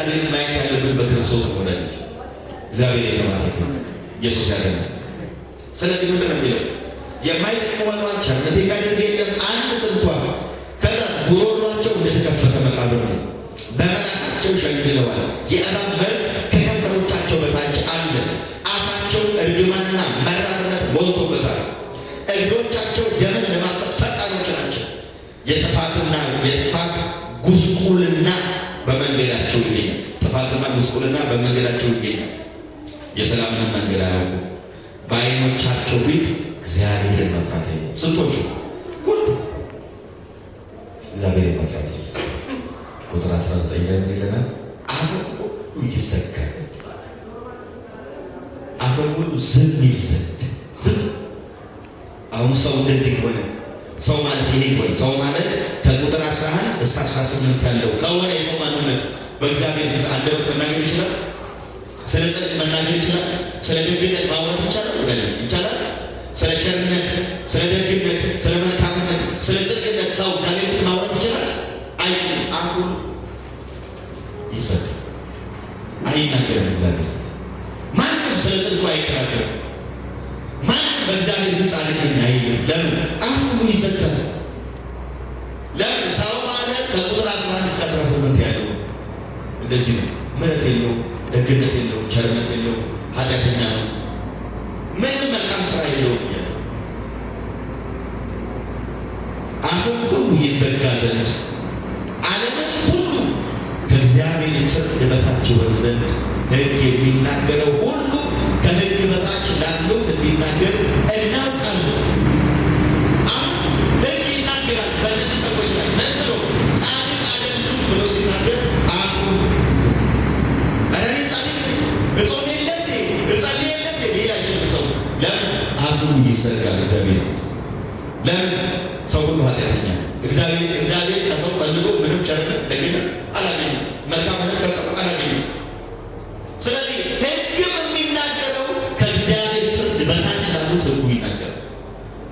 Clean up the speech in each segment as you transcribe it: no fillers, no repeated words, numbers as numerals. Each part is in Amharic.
እግዚአብሔር ማየት ያለብን በክርስቶስ ወዳጅ እግዚአብሔር የተባረከ ኢየሱስ ያደረገ። ስለዚህ ምንድን ነው የሚለው? የማይጠቅመው ቸርነት የሚያደርግ የለም አንድ ስንኳ። ከዛስ ጉሮሯቸው እንደተከፈተ መቃብር ነው፣ በመላሳቸው ሸንግለዋል። የእባብ መርዝ ከከንፈሮቻቸው በታች አለ፣ አፋቸው እርግማንና መራርነት ሞልቶበታል። እግሮቻቸው ደምን ለማፍሰስ ፈጣኖች ናቸው። የጥፋት ጉስቁልና በመንገዳቸው ይገኛል። ጥፋትና ጉስቁልና በመንገዳቸው ይገኛል። የሰላምን መንገድ አያውቁም። በዓይኖቻቸው ፊት እግዚአብሔርን መፍራት የለም። ስንቶቹ ሁሉ እግዚአብሔርን መፍራት የለም። ቁጥር 19 ላይ ይለናል፣ አፍን ሁሉ ይዘጋ ዘንድ፣ አፍን ሁሉ ዝም ይል ዘንድ። ዝም አሁን ሰው እንደዚህ ከሆነ ሰው ማለት ይሄ ይሆን። ሰው ማለት ከቁጥር 11 እስከ 18 ያለው ከሆነ የሰው ማንነት በእግዚአብሔር ፊት አንደበት መናገር ይችላል። ስለ ጽድቅ መናገር ይችላል። ስለ ደግነት ማውራት ይቻላል። ይቻላል። ስለ ቸርነት፣ ስለ ደግነት፣ ስለ መልካምነት፣ ስለ ጽድቅነት ሰው እግዚአብሔር ፊት ማውራት ይችላል? አይችልም። አፉን ይዘጋል፣ አይናገርም። እግዚአብሔር ፊት ማንም ስለ ጽድቁ አይከራከርም። ማንም በእግዚአብሔር ፊት ጻድቅ ነኝ አይልም። ለምን? አፉን ይዘጋል። ለምን? ሰው ማለት ከቁጥር 11 እስከ 18 ያለው እንደዚህ ነው። ምሕረት የለው፣ ደግነት የለው፣ ቸርነት የለው፣ ኃጢአተኛ ነው፣ ምንም መልካም ስራ የለውም። አፉን ሁሉ ይዘጋ ዘንድ ዓለምን ሁሉ ከእግዚአብሔር ፍርድ በታች ይሆን ዘንድ ሕግ የሚናገረው ሁሉ ከሕግ በታች ላሉት እንዲናገር እናውቃለን። አሁን ሕግ ይናገራል በእነዚህ ሰዎች ላይ ምን ብሎ? ጻድቅ አይደሉም ብሎ ሲናገር አፉ እኔ ጻድቅ ነኝ፣ እጾም የለ እጸልይ የለ ሌላ ይችላል ሰው። ለምን? አፉን ይዘጋል እግዚአብሔር። ለምን? ሰው ሁሉ ኃጢአተኛ። እግዚአብሔር ከሰው ፈልጎ ምንም ቸርነት፣ ደግነት አላገኘም፣ መልካምነት ከሰው አላገኘም። ስለዚህ ሕግም የሚናገረው ከእግዚአብሔር ፍርድ በታች ላሉት ሕጉ ይናገራል።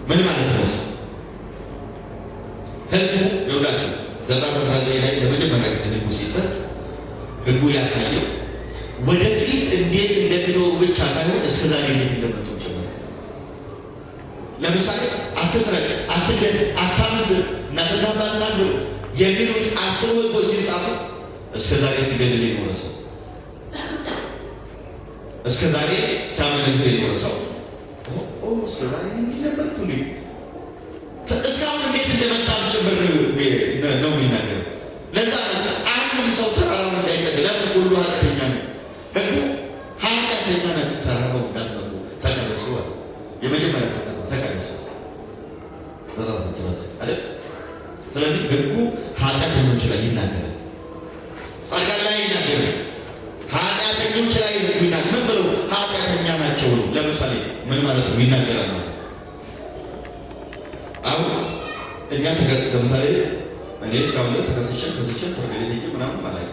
ምን ማለት ነው? ሕጉ ይውላችሁ ዘጸአት 19 ላይ ለመጀመሪያ ጊዜ ሕጉ ሲሰጥ ሕጉ ያሳየው ወደፊት እንዴት እንደሚኖሩ ብቻ ሳይሆን እስከዛሬ እንዴት እንደመጡ ጭምር። ለምሳሌ አትስረቅ፣ አትግደል፣ አታመንዝር፣ እናትና አባትን አክብር የሚሉት 10 ሕጎች ሲጻፉ እስከዛሬ ሲገድል የኖረ ሰው፣ እስከዛሬ ሲያመነዝር የኖረ ሰው እስከዛሬ እንዲህ ነበርኩ እንዴ እስካሁን እንዴት እንደመጣም ጭምር ነው የሚናገር። ለዛ አንድም ሰው ተራራውን እንዳይጠግ ለምን? ሁሉ ኃጢአተኛ ነው። ሕጉ ኃጢአተኛ ናችሁ፣ ተራራው እንዳትነኩ ተቀደሱ አለ። የመጀመሪያ ሰው ተቀደሱ አይደል? ስለዚህ ሕጉ ኃጢአተኞች ላይ ይናገራል፣ ጻድቃን ላይ ይናገራል። ኃጢአተኞች ላይ ሕጉ ይናገራል። ምን ብለው? ኃጢአተኛ ናቸው ነው። ለምሳሌ ምን ማለት ነው? ይናገራል ማለት አሁን እኛ ለምሳሌ እኔ እስካሁን ድረስ ተከስሼ ፍርድ ቤት ሄጄ ምናምን ማለት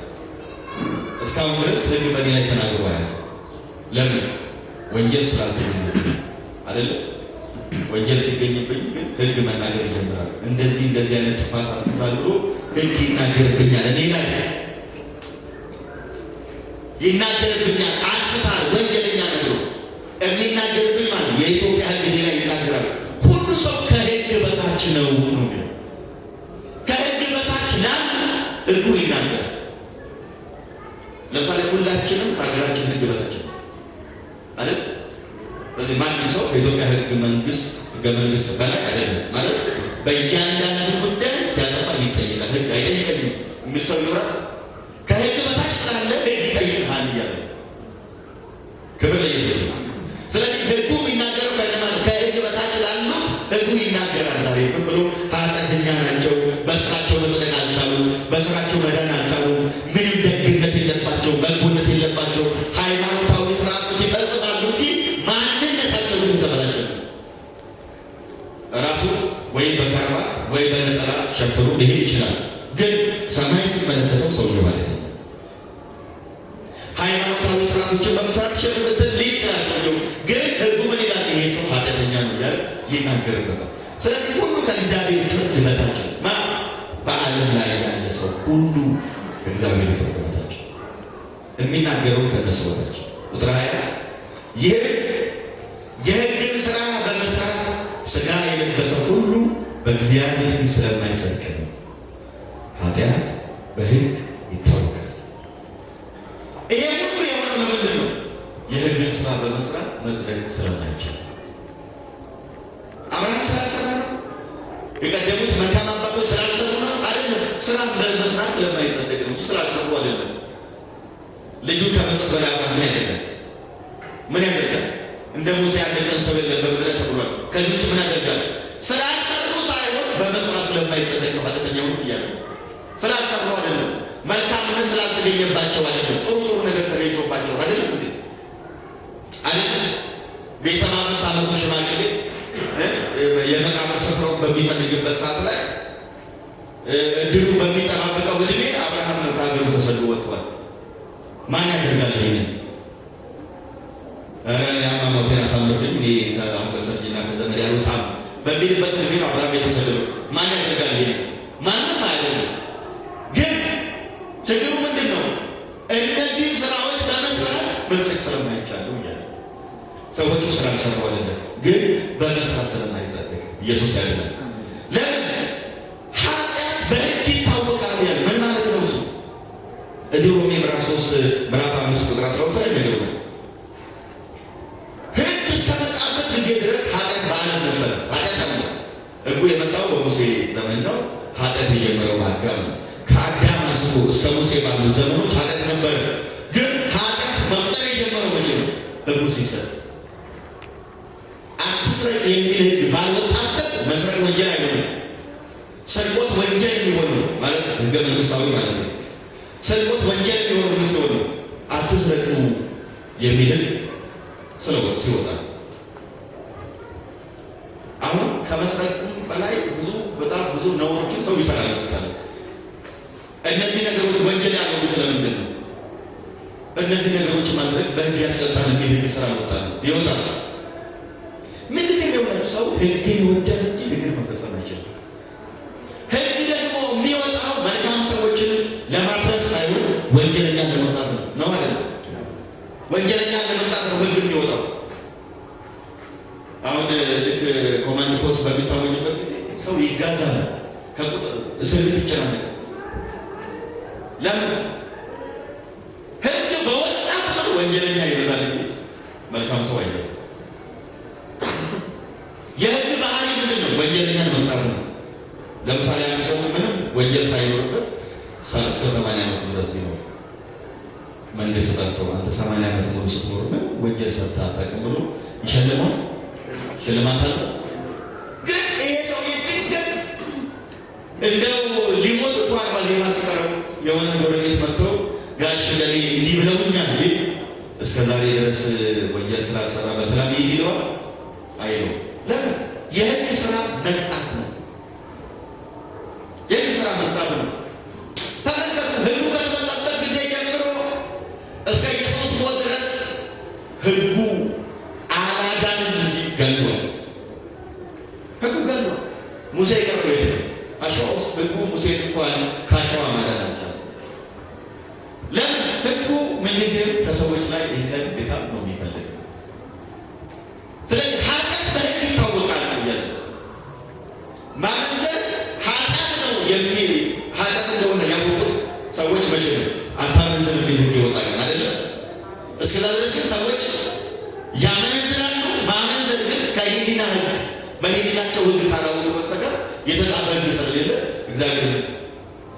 እስካሁን ድረስ ሕግ በእኔ ላይ ተናግሮ አያውቅም። ለምን? ወንጀል ስላልተገኘብኝ አይደለም። ወንጀል ሲገኝብኝ ግን ሕግ መናገር ይጀምራል። እንደዚህ አይነት ጥፋት አጥፍታል ብሎ ሕግ ይናገርብኛል፣ እኔ ላይ ይናገርብኛል። አጥፍታል፣ ወንጀለኛ ነው የሚናገርብኝ ማለት የኢትዮጵያ ሕግ እኔ ላይ ይናገራል። ሁሉ ሰው ከሕግ በታች ነው ነው። ከሕግ በታች ላሉ ሕጉ ይናገራል። ለምሳሌ ሁላችንም ከሀገራችን ሕግ በታች ነው አይደል? ስለዚህ ማንም ሰው ከኢትዮጵያ ሕገ መንግስት በላይ አይደለም ማለት በእያንዳንዱ ጉዳይ ሲያጠፋ ይጠይቃል። ሕግ አይጠይቀኝም የሚል ሰው ይኖራል? ከሕግ በታች ስላለ ሕግ ይጠይቃል እያለ ክብር ለኢየሱስ። ስለዚህ ሕጉ የሚናገረው ከሕግ በታች ላሉት ሕጉ ይናገራል። ዛሬ ምን ብሎ? ኃጢአተኛ ናቸው፣ በስራቸው መጽደቅ አልቻሉም፣ በስራቸው መዳን አልቻሉም፣ ምንም ደግነት የለባቸው፣ በጎነት የለባቸው፣ ሃይማኖታዊ ስርዓቶች ይፈጽማሉ እንጂ ማንነታቸው ግን ተበላሸ። ራሱ ወይ በከረባት ወይ በነጠላ ሸፍኖ ሊሄድ ይችላል፣ ግን ሰማይ ሲመለከተው ሰው ኃጢአተኛ። ሃይማኖታዊ ስርዓቶችን በመስራት ሸፍኖትን ሊሄድ ይችላል ሰውየው፣ ግን ሕጉ ምን ይላል? ይሄ ሰው ኃጢአተኛ ነው እያለ ይናገርበታል። ስለዚህ ሁሉ ከእግዚአብሔር ፍርድ በታች በዓለም ላይ ያለ ሰው ሁሉ ከእግዚአብሔር ፍርድ በታች የሚናገረው ከነሱ ወጣች። ቁጥር 20 ይህ የሕግን ሥራ በመስራት ሥጋ የለበሰ ሁሉ በእግዚአብሔር ፊት ስለማይጸድቅ ነው። ኃጢአት በሕግ ይታወቃል። ይሄ ሁሉ የሆነው ለምንድን ነው? የሕግን ሥራ በመስራት መጽደቅ ስለማይቻል። አብርሃም ስላልሰራ ነው? የቀደሙት መልካም አባቶች ስላልሰሩ ነው? አይደለም። ስራን በመስራት ስለማይጸደቅ ነው እንጂ ስላልሰሩ አይደለም። ልጁ ከመስጠት በላይ አብርሃም ምን ያደርጋል? ምን ያደርጋል? እንደ ሙሴ ያለ ቀን ሰው የለም በምድረ ተብሏል። ከዚህ ውጭ ምን ያደርጋል? ስላልሰሩ ሳይሆን በመስራት ስለማይጸደቅ ነው። ኃጢአተኛውን እያለ ስላልሰሩ አይደለም። መልካምነት ስላልተገኘባቸው አይደለም። ጥሩ ጥሩ ነገር ተገኝቶባቸው አይደለም እንዴ? አይደለም። በ75 ዓመቱ ሽማግሌ የመቃብር ስፍራውን በሚፈልግበት ሰዓት ላይ እድሉ በሚጠባበቀው ዕድሜ አብርሃም ነው ከሀገሩ ተሰዶ ወጥቷል። ማን ያደርጋል ይሄንን? ያማሞቴን አሳምርልኝ እኔ አሁን ከሰርጅና ከዘመድ ያልወጣም በሚልበት ዕድሜ ነው አብርሃም የተሰደደው። ማን ያደርጋል ይሄንን? ማንም አያደርግም። ግን ችግሩ ምንድን ነው? እነዚህም ስራዎች በመስራት መጽደቅ ስለማይቻሉ እያለ ሰዎቹ ስላልሰሩ አይደለም፣ ግን በመስራት ስለማይጸደቅ ኢየሱስ ያድናል። ለምን? ኃጢአት በሕግ ይታወቃል ያለ ምን ማለት ነው? እሱ እዚህ ሮሜ ምዕራፍ 3 ምዕራፍ 5 ቁጥር 12 ላይ ነገር ነው። ሕግ እስከመጣበት ጊዜ ድረስ ኃጢአት በዓለም ነበር። ኃጢአት አለ። ሕጉ የመጣው በሙሴ ዘመን ነው። ኃጢአት የጀመረው በአዳም ነው። ከአዳም አንስቶ እስከ ሙሴ ባሉ ዘመኖች ኃጢአት ነበር። ግን ኃጢአት መቁጠር የጀመረው መቼ ነው? ሕጉ ሲሰጥ። አትስረቅ የሚል ሕግ ባልወጣበት መስረቅ ወንጀል አይሆንም። ስርቆት ወንጀል የሚሆነው ማለት ሕገ መንግስታዊ ማለት ነው። ስርቆት ወንጀል የሚሆነው ምን ሲሆን? አትስረቁ የሚል ሕግ ሲወጣ። አሁን ከመስረቅ በላይ በጣም ብዙ ነውሮችን ሰው ይሰራል። ለምሳሌ እነዚህ ነገሮች ወንጀል ያደረጉት ለምንድን ነው? እነዚህ ነገሮች ማድረግ በሕግ ያስቀጣል የሚል ሕግ ስራ ወጣል። ይወጣስ ምን ጊዜ የሚወጣው ሰው ሕግን ይወዳል እንጂ ሕግን መፈጸም አይችልም። ሕግ ደግሞ የሚወጣው መልካም ሰዎችን ለማትረፍ ሳይሆን ወንጀለኛን ለመቅጣት ነው ማለት ነው። ወንጀለኛን ለመቅጣት ነው ሕግ የሚወጣው። አሁን ልክ ኮማንድ ፖስት በሚታወጅበት ጊዜ ሰው ይጋዛል፣ ከቁጥር እስር ቤት ይጨናነቃል። ለምን? ሕግ በወጣ ቁጥር ወንጀለኛ ይበዛል እንጂ መልካም ሰው አይበዛም። የሕግ ባህሪ ምንድን ነው? ወንጀለኛን መቅጣት ነው። ለምሳሌ አንድ ሰው ምንም ወንጀል ሳይኖርበት እስከ 80 ዓመት ድረስ ቢኖር መንግስት ጠርቶ አንተ 80 ዓመት ሙሉ ስትኖር ምን ወንጀል ሰርተህ አታውቅም ብሎ ይሸልማል። ሽልማት አለ። ግን ይሄ ሰው የድንገት እንደው ሊሞት እንኳን ዋዜማ ሲቀረው የሆነ ጎረቤት መጥቶ ጋሽ ገሌ እንዲህ ብለውኛል ቢል እስከ ዛሬ ድረስ ወንጀል ስላልሰራ በሰላም ይለዋል አይለው። ለምን? የሕግ ስራ መቅጣት ነው። የሕግ ስራ መቅጣት ነው። ተመልከቱ፣ ሕጉ ከተሰጠበት ጊዜ ጀምሮ እስከ ኢየሱስ ሞት ድረስ ሕጉ አላዳንም እንጂ ገሏል። ሕጉ ገሏል። ሙሴ የቀረው የት ነው? አሸዋ ውስጥ። ሕጉ ሙሴን እንኳን ከአሸዋ ማዳን አልቻለም። ለምን? ሕጉ ምንጊዜም ከሰዎች ላይ እንከን ድካም ነው የሚፈልገው። ስለዚህ ኃጢአት በሕግ ይታወቃል እያለ ማመንዘር ኃጢአት ነው የሚል ኃጢአት እንደሆነ ያወቁት ሰዎች መቼ ነው? አታመንዝር የሚል ሕግ ይወጣል አይደለም? እስከዛ ድረስ ግን ሰዎች ያመነዝራሉ። ማመንዘር ግን ከሕሊና ሕግ በሕሊናቸው ሕግ ካላወቁ በስተቀር የተጻፈ ሕግ ስለሌለ እግዚአብሔር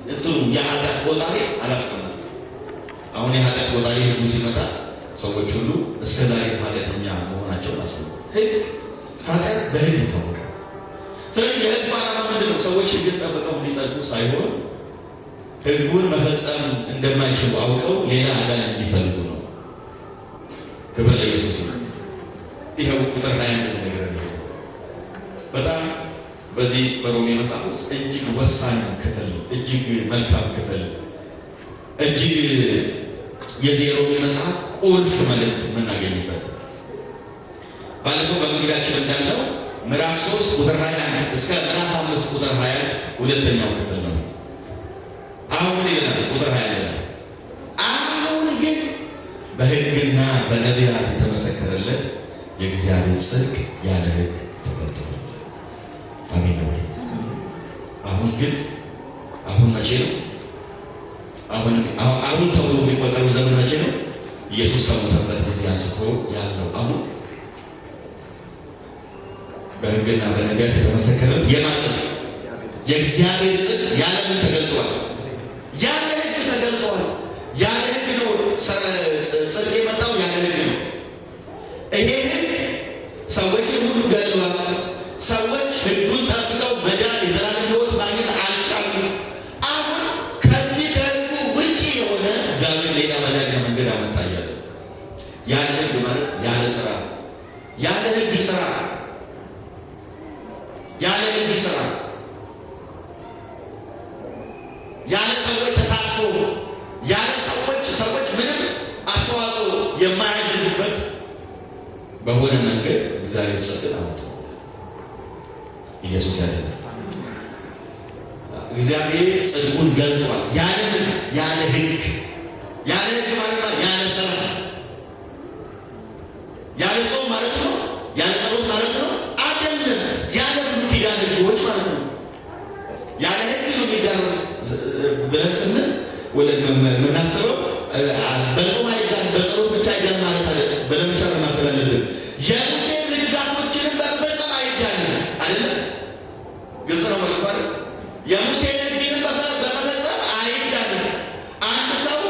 እንትኑ የኃጢአት ቆጣሪ አላስቀመጠም። አሁን የኃጢአት ቆጣሪ ሕጉ ሲመጣ ሰዎች ሁሉ እስከ ዛሬ ኃጢአተኛ መሆናቸውን አስቡ። ሕግ ኃጢአት በሕግ ይታወቃል። ስለዚህ የሕግ ዓላማ ምንድን ነው? ሰዎች ሕግን ጠብቀው እንዲጸድቁ ሳይሆን ሕጉን መፈጸም እንደማይችሉ አውቀው ሌላ አዳኝ እንዲፈልጉ ነው። ክብር ለኢየሱስ ይሁን። ይኸው ቁጥር 21 ነገር ነው። በጣም በዚህ በሮሜ መጽሐፍ ውስጥ እጅግ ወሳኝ ክፍል፣ እጅግ መልካም ክፍል፣ እጅግ የዚህ የሮሜ መጽሐፍ ቁልፍ መልእክት የምናገኝበት ባለፈው በመግቢያችን እንዳለው ምዕራፍ 3 ቁጥር 21 እስከ ምዕራፍ 5 ቁጥር 20 ሁለተኛው ክፍል ነው። አሁን ይላል ቁጥር 20 ላይ አሁን ግን በሕግና በነቢያት የተመሰከረለት የእግዚአብሔር ጽድቅ ያለ ሕግ ተገልጧል። አሜን ወይ? አሁን ግን አሁን መቼ ነው? አሁን ተብሎ የሚቆጠረው ዘመን መቼ ነው? ኢየሱስ ከሞተበት ጊዜ አንስቶ ያለው አሁን በሕግና በነቢያት የተመሰከረለት የማን ጽድቅ? የእግዚአብሔር ጽድቅ ያለ ምን ተገልጧል? ያለ ሕግ ተገልጧል። ያለ ሕግ ነው ጽድቅ የመጣው፣ ያለ ሕግ ነው። ይሄ ሕግ ሰዎችን ሁሉ ገድሏል። ሰዎች ሕጉን ጠብቀው መዳን የዘላለም ሕይወት ማግኘት አልቻሉም። አሁን ከዚህ ከሕጉ ውጪ የሆነ እግዚአብሔር ሌላ መዳኛ መንገድ አመጣ እያለ ያለ ሕግ ማለት ያለ ስራ፣ ያለ ሕግ ስራ፣ ያለ ሕግ ስራ፣ ያለ ሰዎች ተሳትፎ፣ ያለ ሰዎች ምንም አስተዋጽኦ የማያደርጉበት በሆነ መንገድ እግዚአብሔር ጽድቅን አመጣ። ኢየሱስ ያደረገ እግዚአብሔር ጽድቁን ገልጧል። ያለ ምን? ያለ ሕግ። ያለ ሕግ ማለት ያለ ስራ፣ ያለ ጾም ማለት ነው፣ ያለ ጸሎት ማለት ነው አይደለም። ያለ ብሉይ ኪዳን ሕጎች ማለት ነው። ያለ ሕግ ነው የሚዳረው ብለን ስንል ወደ ምናስበው በጾም አይዳን በጸሎት ብቻ አይዳን ማለት አይደለም። በለምቻ ማሰብ አለብን። የሙሴ ሕግጋቶችንም በመፈጸም አይዳንም አይደለም። ግልጽ ነው ማለት አይደል? የሙሴ ሕግን በመፈጸም አይዳንም። አንድ ሰው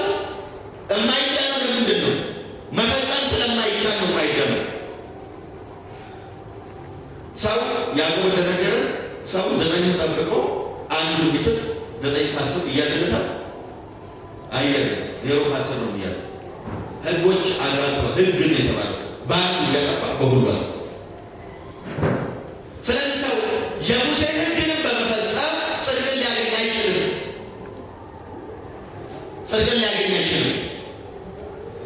የማይዳነው ለምንድን ነው? መፈጸም ስለማይቻል ነው የማይዳነው። ሰው ያዕቆብ እንደነገረ ሰው 9 ጠብቆ አንዱ ቢስት 9 ከ10 እያዝለታል አየህ 0 ከ10 ነው የሚያዝ። ሕጎች አግራተው ሕግ ነው የተባለው በአንዱ እያጠፋ በሁሉ አጠፋ። ስለዚህ ሰው የሙሴን ሕግንም በመፈጸም ጽድቅን ሊያገኝ አይችልም። ጽድቅን ሊያገኝ አይችልም።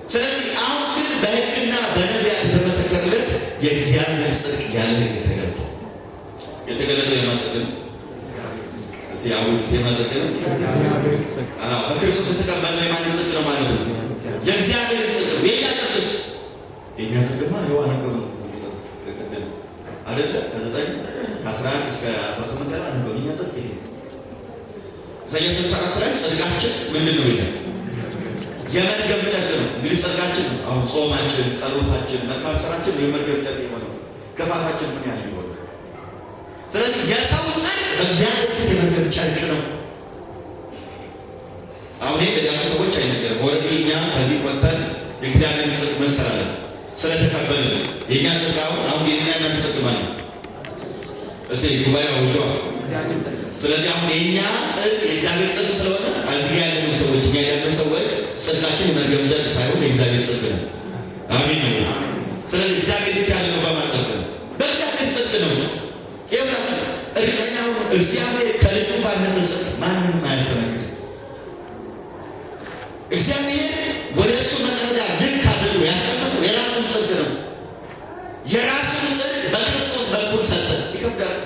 ስለዚህ አሁን ግን በሕግና በነቢያት የተመሰከረለት የእግዚአብሔር ጽድቅ ያለ ሕግ ተገልጦ የተገለጠው የማን ጽድቅ ነው? ሲያውጁት የማዘገ ነው። በክርስቶስ የተቀበልነው የማን ጽድቅ ነው ማለት ነው? የእግዚአብሔር ጽድቅ ነው። የኛ ጽድቅስ? የኛ ጽድቅማ ይኸው አነበብ ነው አይደለ? ከ9 ከ11 እስከ 18 ያለ አነበብ። የኛ ጽድቅ ይሄ ኢሳይያስ 64 ላይ ጽድቃችን ምንድን ነው ይላል? የመርገም ጨርቅ ነው። እንግዲህ ጽድቃችን ነው አሁን ጾማችን፣ ጸሎታችን፣ መልካም ስራችን የመርገም ጨርቅ የሆነው ክፋታችን ምን ያህል ይሆን? ስለዚህ የሰው ጽድቅ በእግዚአብሔር ፊት የመርገም ጨርቅ ነው። አሁን ይሄ ለዳኑ ሰዎች አይነገርም። ወረዲ እኛ ከዚህ ወጥተን የእግዚአብሔር ጽድቅ ምን ስራለን ስለተቀበልን የእኛ ጽድቅ አሁን የኛ እናንተ ጽድቅ ማለት ነው። ጉባኤው አውጇ። ስለዚህ አሁን የእኛ ጽድቅ የእግዚአብሔር ጽድቅ ስለሆነ እዚህ ያሉ ሰዎች እኛ ያሉ ሰዎች ጽድቃችን የመርገም ጨርቅ ሳይሆን የእግዚአብሔር ጽድቅ ነው። አሜን ነው። ስለዚህ እግዚአብሔር ፊት ያለ ነው በማን ጽድቅ ነው? በእግዚአብሔር ጽድቅ ነው። ይኸውላችሁ እርግጠኛ ሁኑ፣ እግዚአብሔር ከልጁ ባነሰ ጽድቅ ማንንም አያስተናግድም። እግዚአብሔር ወደ እሱ መቅረቢያ ልክ አድርጎ ያስቀመጠው የራሱን ጽድቅ ነው። የራሱን ጽድቅ በክርስቶስ በኩል ሰጠ። ይከብዳል።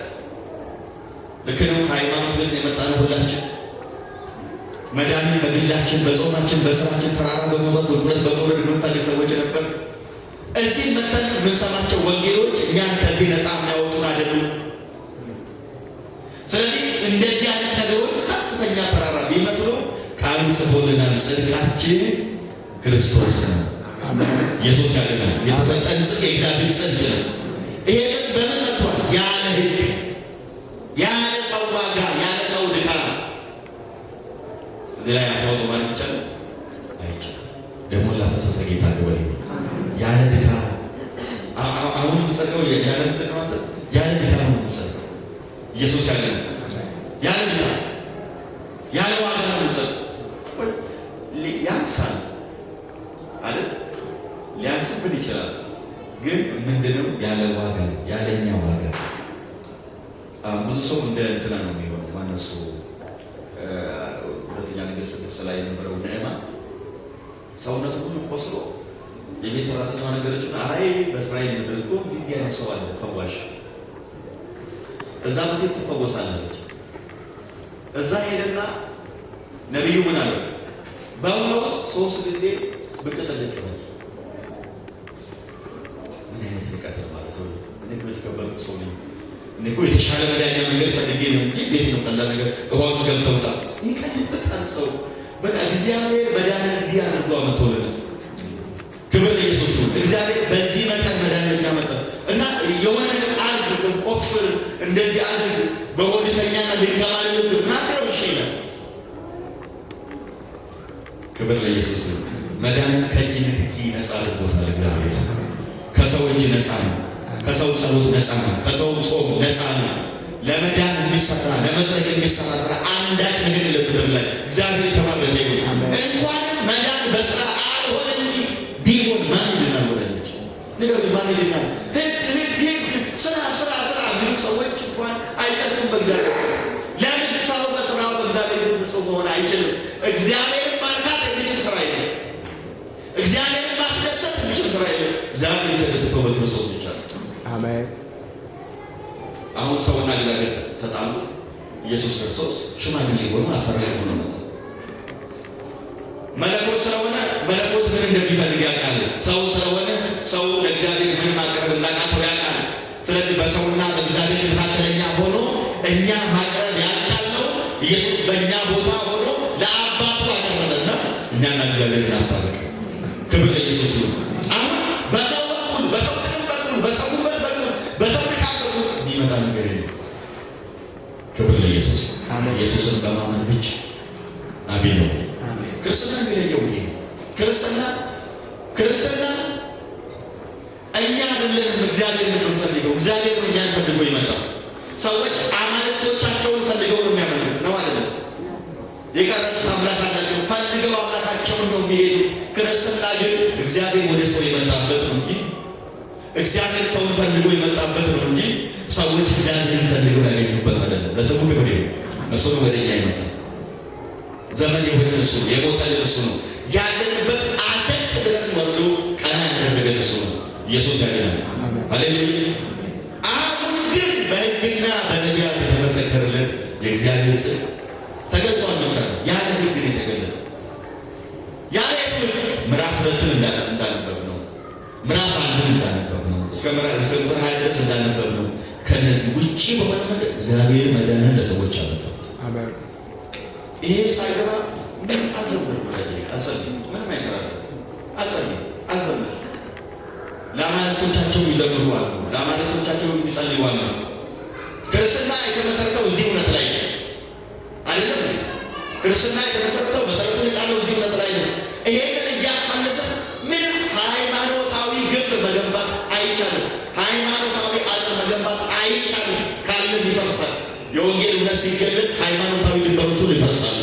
ልክ ነው። ከሃይማኖት ቤት የመጣ ነው ሁላችን። መዳንን በግላችን በጾማችን በስራችን ተራራ በመውጣት ቁልቁለት በመውረድ የምንፈልግ ሰዎች ነበር። እዚህ መተን የምንሰማቸው ወንጌሎች እኛን ከዚህ ነፃ የሚያወጡን አይደሉም። ስለዚህ እንደዚህ አይነት ነገሮች ከፍተኛ ተራራ ቢመስሉ ቃሉ ጽፎልናል። ጽድቃችን ክርስቶስ ነው። ኢየሱስ ያድናል። የተሰጠን ጽድቅ የእግዚአብሔር ጽድቅ ነው። ይሄ ጽድቅ በምን መጥቷል? ያለ ሕግ፣ ያለ ሰው ዋጋ፣ ያለ ሰው ድካም። እዚህ ላይ አስታውሶ ማለት ይቻላል አይቻልም። ደግሞ ላፈሰሰ ጌታ ክብር ያለ ድካም። አሁን የምጸድቀው ያለ ምንድን ነው? አንተ ያለ ድካም ነው የምጸድቀው። ኢየሱስ ያድናል። ያለ ድካም ያለ ዋጋ ነው የምጸድቀው። ያንሳል አይደል? ሊያንስብን ይችላል። ግን ምንድነው? ያለ ዋጋ፣ ያለኛ ዋጋ። ብዙ ሰው እንደ እንትና ነው የሚሆነው። ማነው እሱ ሁለተኛ ነገሥት 6 ላይ የነበረው ንዕማን ሰውነቱ ሁሉ ቆስሎ የቤት ሰራተኛዋ ነገረችው፣ አይ በእስራኤል ምድር እኮ እንዲህ አይነት ሰው አለ ፈዋሽ፣ እዛ ብትሄድ ትፈወሳለች። እዛ ሄደና ነቢዩ ምን አለው? በውሃ ውስጥ 3 ጊዜ በተጠለቀ ምን አይነት ንቀት ማለት ነው? እኔ በተከበርኩ ሰው ነኝ። እኔ እኮ የተሻለ መዳኛ መንገድ ፈልጌ ነው እንጂ ቤት ነው ቀላል ነገር ውሃ ውስጥ ገብተውታ ይቀልበታል ሰው። በቃ እግዚአብሔር መዳንን እንዲህ አድርጎ አመጥቶልናል። ክብር ለኢየሱስ ይሁን። እግዚአብሔር በዚህ መጠን መዳንን ያመጣ እና የሆነ አንድ ቆፍር እንደዚህ አድርግ በሆድተኛና ልንከማልልብ ናገር ይሻላል። ክብር ለኢየሱስ ይሁን። መዳንን ከእጅ ንክኪ ነፃ አድርጎታል እግዚአብሔር። ከሰው እጅ ነፃ ነው። ከሰው ጸሎት ነፃ ነው። ከሰው ጾም ነፃ ነው። ለመዳን የሚሰራ ለመጽደቅ የሚሰራ ስራ አንዳች ነገር የለም ምድር ላይ። እግዚአብሔር የተባረከ ይሁን። እንኳንም መዳን በስራ አልሆነ እንጂ ቢሆን ማን ይድናል? ወዳጆች ንገሩ፣ ማን ይድናል? ህግ ስራ የሚሉ ሰዎች እንኳን አይጸድቁም በእግዚአብሔር። ለምን? ሰው በስራው በእግዚአብሔር ፍጹም መሆን አይችልም። እግዚአብሔርን ማርካት የሚችል ስራ የለም። እግዚአብሔርን ማስደሰት የሚችል ስራ የለም። እግዚአብሔር የተደሰተው በክርስቶስ ብቻ ነው። አሜን። አሁን ሰውና እግዚአብሔር ተጣሉ። ኢየሱስ ክርስቶስ ሽማግሌ ሆኖ አሰራዊ ሆኖ መጣ። መለኮት ስለሆነ መለኮት ምን እንደሚፈልግ ያውቃል። ሰው ስለሆነ ሰው ለእግዚአብሔር ምን ማቅረብ እንዳቃተው ያውቃል። ስለዚህ በሰውና በእግዚአብሔር መካከለኛ ሆኖ እኛ ማቅረብ ያልቻልነው ኢየሱስ በእኛ ቦታ ሆኖ ለአባቱ አቀረበና እኛና እግዚአብሔርን አሳረቀ። ክብር ለኢየሱስ ይሁን። አሁን በሰው በኩል በሰው ጥቅም በኩል በሰው ውበት በኩል በሰው ድካም በኩል የሚመጣ ነገር የለም። ክብር ለኢየሱስ። ኢየሱስን በማመን ብቻ አሜን ነው። ክርስትና የሚለየው ይሄ ክርስትና እኛ አይደለንም እግዚአብሔር የምንፈልገው፣ እግዚአብሔር ነው እኛን ፈልጎ ይመጣል። ሰዎች አማልክቶቻቸውን ፈልገው ነው የሚያመልኩት ነው አይደለም። የቀረጹት አምላክ አላቸው፣ ፈልገው አምላካቸውን ነው የሚሄዱት። ክርስትና ግን እግዚአብሔር ወደ ሰው የመጣበት ነው እንጂ እግዚአብሔር ሰውን ፈልጎ የመጣበት ነው እንጂ ሰዎች እግዚአብሔርን ፈልገው ያገኙበት አይደለም። ለስሙ ክብር ይሁን። እሱ ነው ወደኛ የመጣው። ዘመን የሆነ እሱ የሞተልን እሱ ነው። ያለንበት አዘቅት ድረስ ወርዶ ቀና ያደረገን እሱ ነው። ኢየሱስ ያድናል። ሃሌሉያ። አሁን ግን በሕግና በነቢያት የተመሰከረለት የእግዚአብሔር ጽድቅ ተገልጧል። ብቻ ያለ ሕግ የተገለጠ ያለ ሕግ ምዕራፍ 2 እንዳነበብ ነው፣ ምዕራፍ 1 እንዳነበብ ነው፣ እስከ ምዕራፍ 20 ድረስ እንዳነበብ ነው። ከነዚህ ውጪ በሆነ ነገር እግዚአብሔር መዳንን ለሰዎች አመጣው። አሜን። ይሄ ሳይገባ ምን አዘምር ምንም አይሰራም። አዘምር ለአማልክቶቻቸው ይዘምሩ አሉ፣ ለአማልክቶቻቸው የሚጸልዩ አሉ። ክርስትና የተመሰረተው እዚህ እውነት ላይ ነው አይደለም? ክርስትና የተመሰረተው መሰረቱን የጣለው እዚህ እውነት ላይ ነው። ይሄንን እያፈለሰ ምንም ሃይማኖታዊ ግንብ መገንባት አይቻልም። ሃይማኖታዊ አጥር መገንባት አይቻልም። ካለም ይፈርሳል። የወንጌል እውነት ሲገለጥ ሃይማኖታዊ ድንበሮች ሁሉ ይፈርሳሉ።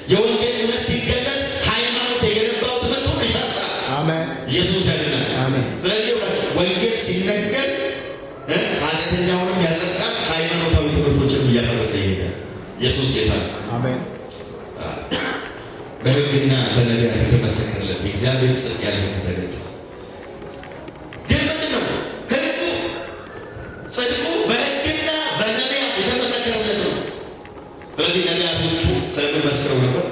የወንጌል እውነት ሲገለጥ ሃይማኖት የገነባው ትምህርት ሁሉ ይፈርሳል። አሜን። ኢየሱስ ያድናል። አሜን። ስለዚህ ወንጌል ሲነገር ኃጢአተኛውንም ያጸድቃል፣ ሃይማኖታዊ ትምህርቶችንም እያፈረሰ ይሄዳል። ኢየሱስ ጌታ ነው። አሜን። በሕግና በነቢያት የተመሰከረለት የእግዚአብሔር ጽድቅ ያለ ሕግ ተገልጧል። ግን ምንድን ነው ሕጉ? ጽድቁ በሕግና በነቢያት የተመሰከረለት ነው። ስለዚህ ነቢያቶቹ ስለምን መስክረው ነበር?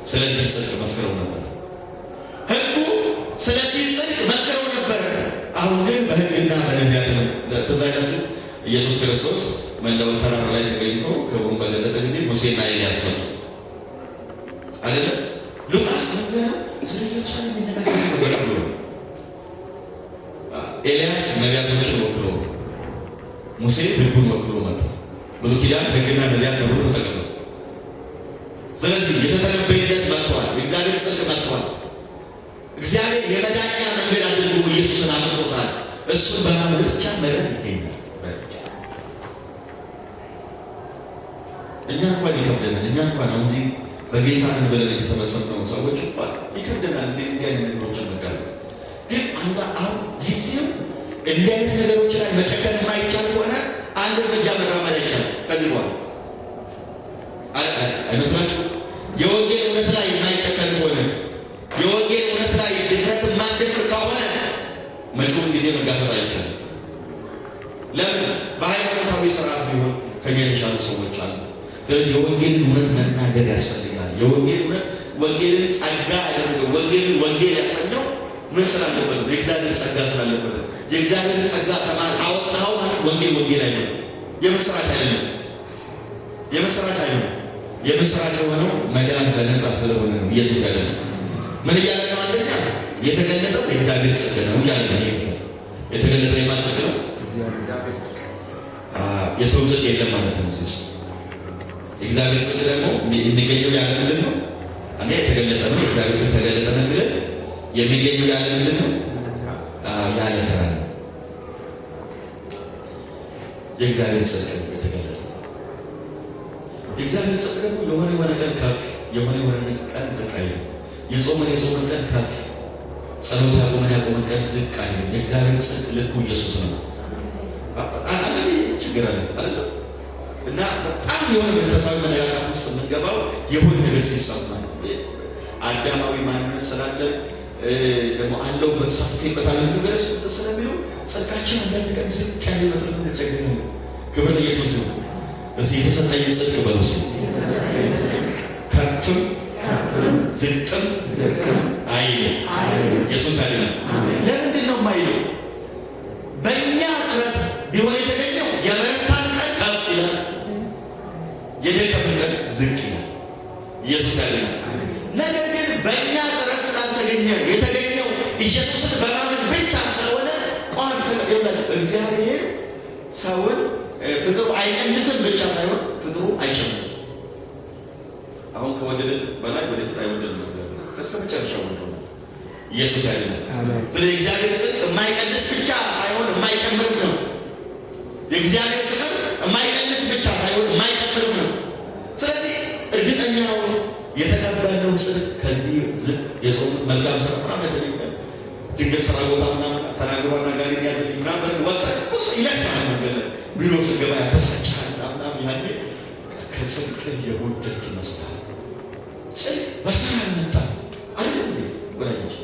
ስለዚህ ጽድቅ መስክረው ነበር። ሕጉ ስለዚህ ጽድቅ መስክረው ነበር። አሁን ግን በሕግና በነቢያት ተዛይላችሁ ኢየሱስ ክርስቶስ መለውን ተራራ ላይ ተገኝቶ ክብሩን በገለጠ ጊዜ ሙሴና ኤልያስ መጡ አይደለም? ሉቃስ ነገር ስለ ኢየሩሳሌም የሚነጋገር ነበር ብሎ ኤልያስ ነቢያቶችን ወክሎ ሙሴ ሕጉን ወክሎ መጣ። ብሉይ ኪዳን ሕግና ነቢያት ተብሎ ተጠቅሟል። ስለዚህ የተተነበየለት መጥቷል። እግዚአብሔር ጽድቅ መጥቷል። እግዚአብሔር የመዳኛ መንገድ አድርጎ ኢየሱስን አመጥቶታል። እሱን በማመን ብቻ መዳን ይገኛል። እኛ እንኳን ይከብደናል። እኛ እንኳን አሁን እዚህ በጌታ ብለን የተሰበሰብነው ሰዎች እንኳን ይከብደናል እንዲህ አይነት ነገሮችን መጋለጥ። ግን አሁን ጊዜው እንዲህ አይነት ነገሮች ላይ መጨከን የማይቻል ከሆነ አንድ እርምጃ መራመድ አይቻልም። ከዚህ በኋላ አይመስላችሁ? የወንጌል እውነት ላይ የማይጨከን ከሆነ የወንጌል እውነት ላይ ድፍረት ማንደፍር ከሆነ መጪውን ጊዜ መጋፈጥ አይቻልም። ለምን? በሃይማኖታዊ ስርዓት ቢሆን ከኛ የተሻሉ ሰዎች አሉ። ስለዚህ የወንጌልን እውነት መናገር ያስፈልጋል። የወንጌል እውነት ወንጌልን ጸጋ ያደረገው ወንጌል ያሰኘው ምን ስላለበት ነው? የእግዚአብሔር ጸጋ ስላለበት ነው። የእግዚአብሔር ጸጋ ከማለት አወጣው ማለት ወንጌል አይደለም። የምስራች አይደለም። የምስራች የሆነው መዳን በነፃ ስለሆነ ነው። ኢየሱስ ያለው ምን እያለ ነው? አንደኛ የተገለጠው የእግዚአብሔር ጸጋ ነው እያለ ነው። ይሄ የተገለጠው የማን ጸጋ ነው? የሰው ጸጋ የለም ማለት ነው። እዚህ የእግዚአብሔር ጸጋ ደግሞ የሚገኘው ያለ ምንድን ነው? አንዴ የተገለጠ ነው። እግዚአብሔር ተገለጠ ነው ብለን የሚገኘው ያለ ምንድን ነው? ያለ ስራ ነው። የእግዚአብሔር ጸጋ የተገለጠ የእግዚአብሔር ጸጋ ደግሞ የሆነ ቀን ከፍ የሆነ ቀን ዝቅ አይልም። የጾመን ቀን ከፍ ጸሎት ያቆመን ቀን ዝቅ አይልም። የእግዚአብሔር ጸጋ ልኩ ኢየሱስ ነው። አንዳንዴ ችግር አለ አይደል? እና በጣም የሆነ መንፈሳዊ መነቃቃት ውስጥ የምንገባው የሆነ ነገር ሲሰማ አዳማዊ ማንነት ስላለ ደግሞ አለው በተሳትፌበታል ነገር ስለሚሉ ጽድቃችን አንዳንድ ቀን ዝቅ ያለ ይመስል እንቸገራለን። ክብር ለኢየሱስ ነው። እዚህ የተሰጠኝ ጽድቅ በእርሱ ከፍም ዝቅም አይልም። ኢየሱስ አይደለም። ለምንድን ነው የማይለው? በእኛ ጥረት ቢሆን የተገኘው የበረታን ቀን ከፍ ይላል፣ የደከመን ቀን ዝቅ ይላል። ኢየሱስ አይደለም። ነገር ግን በእኛ ጥረት ስላልተገኘ የተገኘው ኢየሱስን በማመን ብቻ ስለሆነ ቋን ተቀበላችሁ። እግዚአብሔር ሰውን ፍቅሩ አይቀንስም ብቻ ሳይሆን ፍቅሩ አይጨምርም። አሁን ከወደደን በላይ ወደፊት አይወደድም። እግዚአብሔር እስከ መጨረሻው ወደደ። ኢየሱስ አይደለም። ስለዚህ እግዚአብሔር ጽድቅ የማይቀንስ ብቻ ሳይሆን የማይጨምርም ነው። የእግዚአብሔር ፍቅር የማይቀንስ ብቻ ሳይሆን የማይጨምርም ነው። ስለዚህ እርግጠኛው የተቀበልነው ጽድቅ ከዚህ ዝቅ የሰው መልካም ስራ ምናምን ያሰለኛል። ድንገት ስራ ቦታ ምናምን ተናግሮ አናጋሪ ያዘኝ ምናምን ወጣት ቁስ ይለፋል። መንገድ ቢሮ ስገባ ያበሳጫል ምናምን ያኔ ከጽድቅ የጎደልክ ይመስላል። ጽድቅ በስራ አልመጣም አይደል? ወላጆች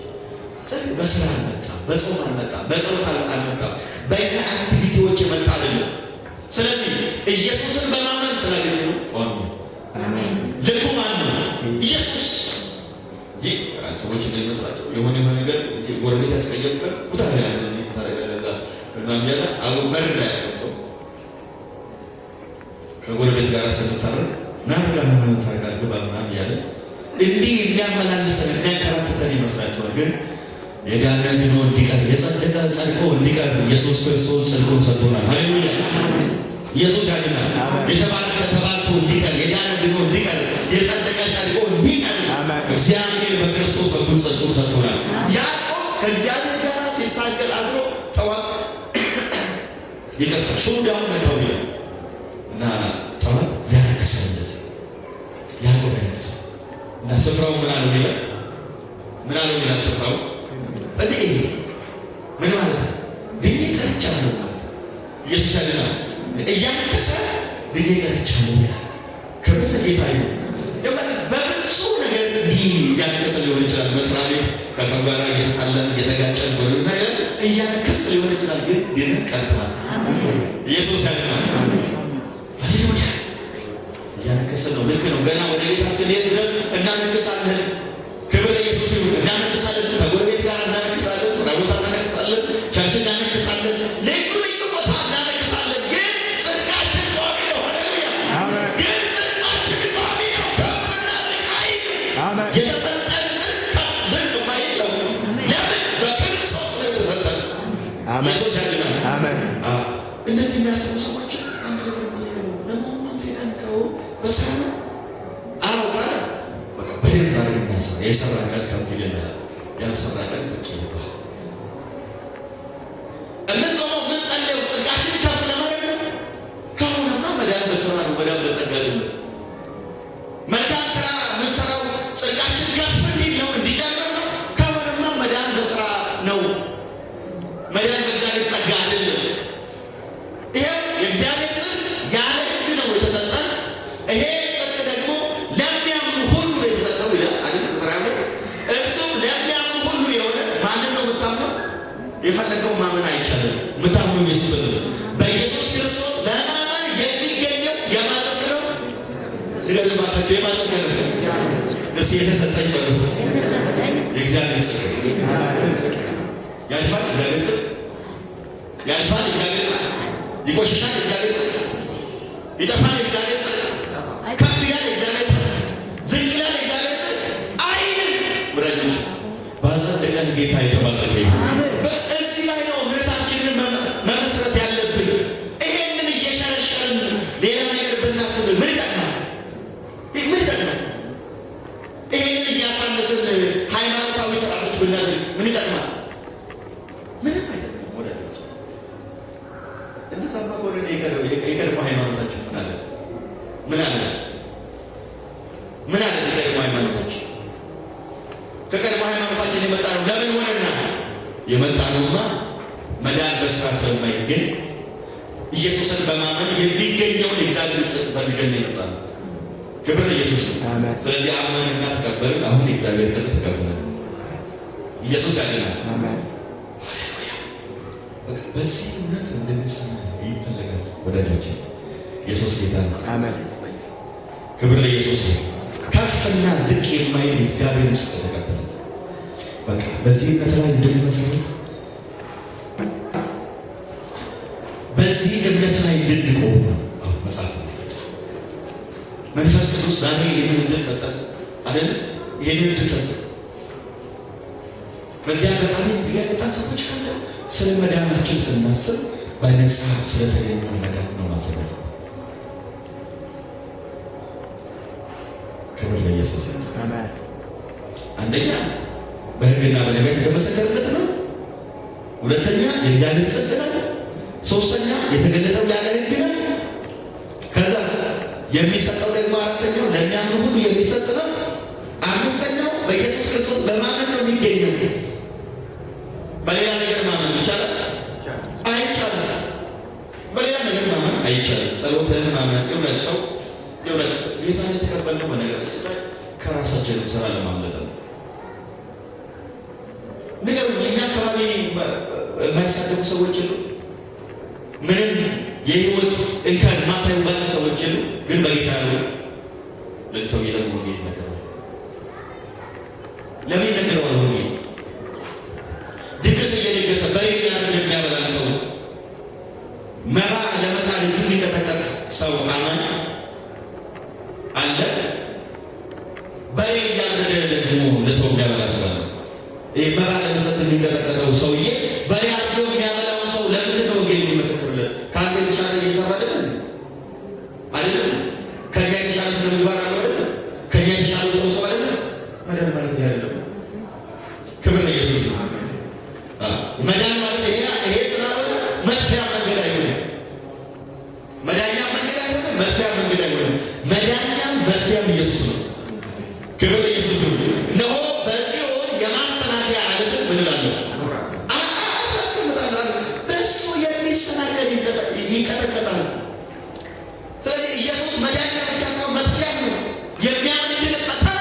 ጽድቅ በስራ አልመጣም፣ በጾም አልመጣም፣ በጸሎት አልመጣም፣ በእኛ አክቲቪቲዎች የመጣ አይደለም። ስለዚህ ኢየሱስን በማመን ስላገኘነው ቋሚ አሜን። ልኩ ማን ነው? ኢየሱስ እንጂ ሰዎች እንደሚመስላቸው የሆነ ነገር ጎረቤት ያስቀየምበት ቦታ ላይ እዚህ ታረጋለዛ ምናምን ያለ አሁን በር ላይ ያስቀምጠው ከጎረቤት ጋር ስንታረቅ ናጋ ምን ታረጋል ግባ ምናምን ያለ እንዲህ የሚያመላልሰን የሚያከራትተን ይመስላችኋል። ግን የዳነ ድኖ እንዲቀር የጸደቀ ጸድቆ እንዲቀር ኢየሱስ ክርስቶስ ጸድቆን ሰጥቶናል። ሃሌሉያ! ኢየሱስ ያድናል። የተባረከ ተባርኮ እንዲቀር የዳነ ድኖ እንዲቀር የጸደቀ ጸድቆ እንዲቀር እግዚአብሔር በክርስቶስ በኩል ጸድቆን ሰጥቶናል። ያዕቆብ ከእግዚአብሔር ጋር ሲታገል አድሮ ጠዋት ይቅርታ ሹዳውን ነካው እና ጠዋት ያነክሳል። እንደዚህ ያዕቆብ ያነክሳል እና ስፍራው ምን አለው ይላል? ምን አለው ይላል? ስፍራው እንዴ ምን ማለት ነው? ድኜ ቀርቻለሁ ማለት ኢየሱስ ያድናል። እያነከሰ ድኜ ቀርቻለሁ ይላል። ክብር ለጌታ ይሁን። በብዙ ነገር እንዲህ እያነከሰ ሊሆን ይችላል። መስሪያ ቤት ከሰው ጋር እየተጣለን እየተጋጨን ወደ ነገር እያነከሰ ሊሆን ይችላል። ግን ድነን ቀርተናል። ኢየሱስ ያድናል። ሃሌሉያ! እያነከሰ ነው። ልክ ነው። ገና ወደ ቤት እስክንሄድ ድረስ እናነክሳለን። ክብር ለኢየሱስ ይሁን። እናነክሳለን። ከጎረቤት ጋር እናነክሳለን። ስራ ቦታ እናነክሳለን። ቸርች እናነክሳለን። ልዩ ልዩ ቦታ እናነክሳለን። ግን ጽድቃችን ቋሚ ነው። ሃሌሉያ! ግን ጽድቃችን ቋሚ ነው። ከፍና ዝቅ አይልም። የተሰጠን ጽድቅ ከፍ ዝቅ የማይል ነው። ለምን? በክርስቶስ ነው የተሰጠን። ኢየሱስ ያድናል። እነዚህ የሚያስቡ ሰዎች አንድ ነገር ለመሆኑ አንተ የዳንከው በስራ ነው? አዎ ካለ በቃ በደንብ አድርገህ የሚያስራ የሰራ ቀን ከፍ ይልልሃል፣ ያልሰራ ቀን ዝቅ ይልብሃል። እምንጾመው የምንጸልየው ጽድቃችን ከፍ ለማድረግ ነው። ከሆነማ መዳን በስራ ነው፣ መዳን በጸጋ አይደለም። መልካም ስራ የምንሰራው ጽድቃችን ከፍ እንዲል ነው፣ እንዲጨምር ነው። ከሆነማ መዳን በስራ ነው፣ መዳን በእግዚአብሔር ጸጋ አይደለም። ይሄው የእግዚአብሔር ጽድቅ ያለ ሕግ ነው የተሰጠን። ይሄ ጽድቅ ደግሞ ለሚያምኑ ሁሉ የተሰጠው ይላል አይደል? ቁጥራው እርሱም ለሚያምኑ ሁሉ የሆነ ማንን ነው የምታምነው? የፈለገው ማመን አይቻልም። የምታምነው ኢየሱስ ነው። በኢየሱስ ክርስቶስ ለማመን የሚገኘው የማን ጽድቅ ነው? ለዘባታቸው የማን ጽድቅ ነው? እስኪ የተሰጠኝ በሉ የእግዚአብሔር ጽድቅ ያልፋል። እግዚአብሔር ጽድቅ ያልፋል። እግዚአብሔር ጽድቅ ይቆሽሻል። እግዚአብሔር ጽድቅ ይጠፋል። እግዚአብሔር ጽድቅ ከፍ ይላል። እግዚአብሔር ጽድቅ ዝቅ ይላል። እግዚአብሔር ጽድቅ አይልም። ወዳጆች ባጸደቀን ጌታ የተባረከ ይሁን። እዚህ ላይ ነው ምሕረታችንን መመስረት ያለብን። ይሄንን እየሸረሸርን ሌላ ነገር ብናስብ ምን ይጠቅማል? ምን ይጠቅማል? ይሄንን እያሳነስን ሃይማኖታዊ ስርዓቶች ብናደርግ ምን ይጠቅማል? ምንም አይጠቅም። ወዳጆች እንደዛማ ከሆነ የቀድሞ ሃይማኖታችን ምን አለ? ምን አለ? ምን አለ? የቀድሞ ሃይማኖታችን ከቀድሞ ሃይማኖታችን የመጣ ነው። ለምን ሆነና የመጣ ነውማ መዳን በስራ ስለማይገኝ ኢየሱስን በማመን የሚገኘውን የእግዚአብሔር ጽድቅ ፈልገን ነው የመጣ ነው። ክብር ኢየሱስ ነው። ስለዚህ አመንና ተቀበልን። አሁን የእግዚአብሔር ጽድቅ ተቀበልን። ኢየሱስ ያድናል። ሃሌሉያ። በዚህ እውነት እንድንጸና ይፈልጋል ወዳጆች። ኢየሱስ ጌታ ነው። አሜን። ክብር ለኢየሱስ ነው። ከፍና ዝቅ የማይል የእግዚአብሔር ጽድቅ ተቀበልን። በቃ በዚህ እምነት ላይ እንድንመሰረት፣ በዚህ እምነት ላይ እንድንቆም ነው አሁን መጽሐፍ መንፈስ ቅዱስ ዛሬ ይህንን እድል ሰጠን አይደል? ይህንን እድል ሰጠን። በዚህ አጋጣሚ እዚህ ጋር የመጣን ሰዎች ካለ ስለ መዳናችን ስናስብ በነፃ ስለተገኘው መዳን ነው ማሰብ። ክብር ለኢየሱስ። አንደኛ በሕግና በነቢያት የተመሰከረለት ነው። ሁለተኛ የእግዚአብሔር ጽድቅ ነው። ሶስተኛ የተገለጠው ያለ ሕግ ነው። ከዛ የሚሰጠው ደግሞ አራተኛው ለሚያምኑ ሁሉ የሚሰጥ ነው። አምስተኛው በኢየሱስ ክርስቶስ በማመን ነው የሚገኘው። በሌላ ነገር ማመን ይቻላል? አይቻልም። በሌላ ነገር ማመን አይቻልም። ጸሎትን ማመን የእውነት ሰው የእውነት ጌታን የተቀበልነው በነገራችን ላይ ከራሳችን ስራ ለማምለጥ ነው። ነገር እኛ አካባቢ የማይሳደቡ ሰዎች የሉ፣ ምንም የህይወት እንከን ማታዩባቸው ሰዎች የሉ፣ ግን በጌታ ያሉ ለዚህ ሰው ደግሞ ወንጌል ይነገረዋል። ለምን ይነገረዋል? ወንጌል ድግስ እየደገሰ በሬ እያረደ የሚያበላን ሰው፣ መባ ለመጣል እጁ የሚቀጠቀጥ ሰው አማኝ አለ። በሬ እያረደ ደግሞ ለሰው የሚያበላ ሰው አለ። ይህ መባ ለመስጠት የሚቀጠቀጠው ሰውዬ በሬ አርዶ የሚያበላውን ሰው ለምንድን ነው ወንጌል የሚመሰክርለት? ከአንተ የተሻለ እየሰራ አይደለም አይደለም? ከኛ የተሻለ ስነ ምግባር አለው አይደለም? ከኛ የተሻለ ሰው አይደለም? መዳን ማለት ያለው ክብር ለኢየሱስ ነው። መዳን ማለት ይሄ ስላልሆነ መጥፊያ መንገድ አይሆንም። መዳኛ መንገድ አይሆንም። መጥፊያ መንገድ አይሆንም። መዳኛ መጥፊያም ኢየሱስ ነው። ክብር ለኢየሱስ ነው። እነሆ በጽዮን የማሰናከያ ዓለትን ምን እላለሁ አስቀምጣለሁ። በእሱ የሚሰናከል ይንቀጠቀጣል። ስለዚህ ኢየሱስ መዳኛ ብቻ ሳይሆን መጥፊያም ነው። የሚያምን ይድንበታል፣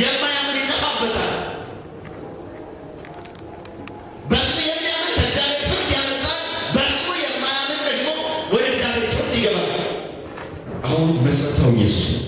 የማያምን ይጠፋበታል። በእሱ የሚያምን ከእግዚአብሔር ፍርድ ያመልጣል፣ በእሱ የማያምን ደግሞ ወደ እግዚአብሔር ፍርድ ይገባል። አሁን መሰረታው ኢየሱስ ነው።